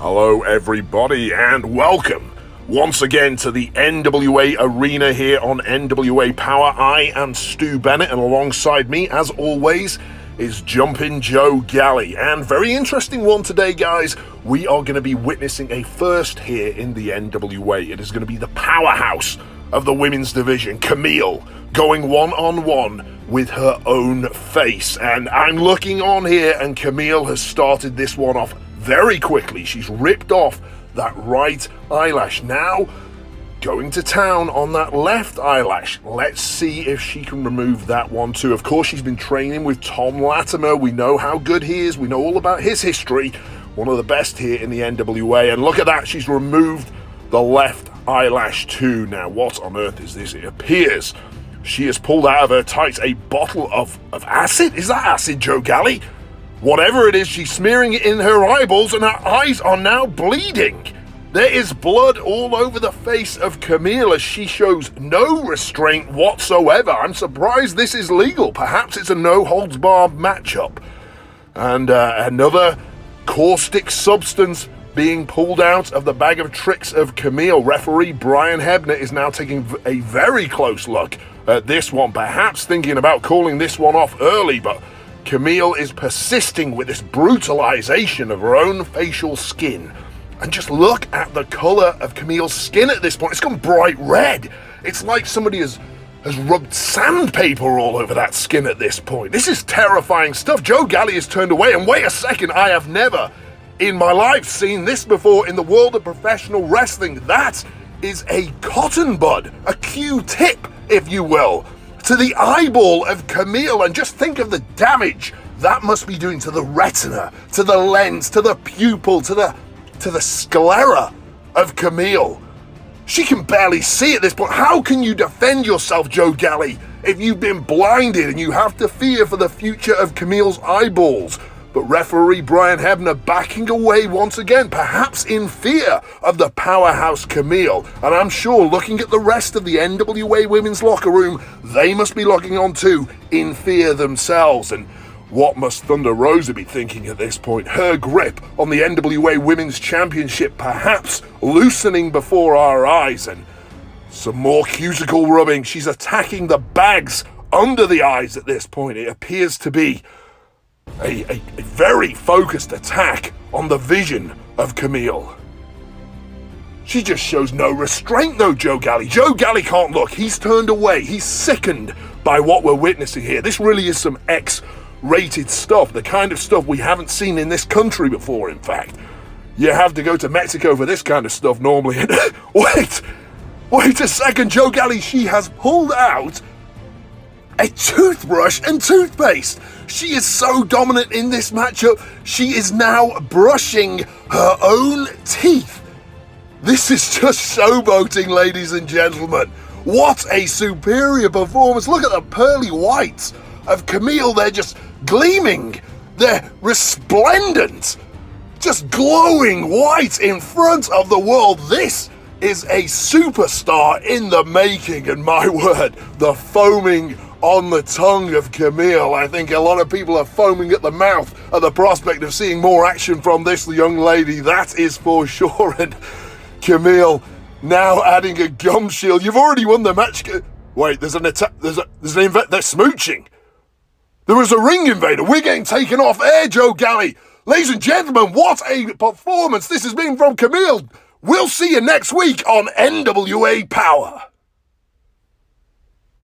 Hello everybody and welcome once again to the NWA Arena here on NWA Power. I am Stu Bennett and alongside me as always is Jumpin' Joe Galley. And very interesting one today, guys. We are going to be witnessing a first here in the NWA. It is going to be the powerhouse of the women's division, Camille, going one-on-one with her own face. And I'm looking on here and Camille has started this one off very quickly. She's ripped off that right eyelash. Now going to town on that left eyelash. Let's see if she can remove that one too. Of course, she's been training with Tom Latimer. We know how good he is. We know all about his history. One of the best here in the NWA. And look at that. She's removed the left eyelash too. Now, what on earth is this? It appears she has pulled out of her tights a bottle of acid. Is that acid, Joe Galley? Whatever it is, she's smearing it in her eyeballs and her eyes are now bleeding. There is blood all over the face of Camille as she shows no restraint whatsoever. I'm surprised this is legal. Perhaps it's a no-holds-barred matchup. And another caustic substance being pulled out of the bag of tricks of Camille. Referee Brian Hebner is now taking a very close look at this one, perhaps thinking about calling this one off early, but Camille is persisting with this brutalization of her own facial skin. And just look at the color of Camille's skin at this point. It's gone bright red. It's like somebody has rubbed sandpaper all over that skin at this point. This is terrifying stuff. Joe Galley has turned away, and wait a second, I have never in my life seen this before in the world of professional wrestling. That is a cotton bud, a Q-tip, if you will, to the eyeball of Camille, and just think of the damage that must be doing to the retina, to the lens, to the pupil, to the sclera of Camille. She can barely see at this point. How can you defend yourself, Joe Galley, if you've been blinded and you have to fear for the future of Camille's eyeballs? But referee Brian Hebner backing away once again, perhaps in fear of the powerhouse Camille. And I'm sure looking at the rest of the NWA women's locker room, they must be looking on too, in fear themselves. And what must Thunder Rosa be thinking at this point? Her grip on the NWA Women's Championship perhaps loosening before our eyes. And some more cuticle rubbing. She's attacking the bags under the eyes at this point. It appears to be a very focused attack on the vision of Camille. She just shows no restraint though, Joe Galley. Joe Galley can't look. He's turned away. He's sickened by what we're witnessing here. This really is some X-rated stuff, the kind of stuff we haven't seen in this country before, in fact. You have to go to Mexico for this kind of stuff normally. Wait a second, Joe Galley. She has pulled out a toothbrush and toothpaste. She is so dominant in this matchup. She is now brushing her own teeth. This is just showboating, ladies and gentlemen. What a superior performance. Look at the pearly whites of Camille. They're just gleaming. They're resplendent. Just glowing white in front of the world. This is a superstar in the making, and my word, the foaming on the tongue of Camille. I think a lot of people are foaming at the mouth at the prospect of seeing more action from this young lady. That is for sure. And Camille now adding a gum shield. You've already won the match. Wait, there's an attack. They're smooching. There was a ring invader. We're getting taken off air, Joe Galley. Ladies and gentlemen, what a performance this has been from Camille. We'll see you next week on NWA Power.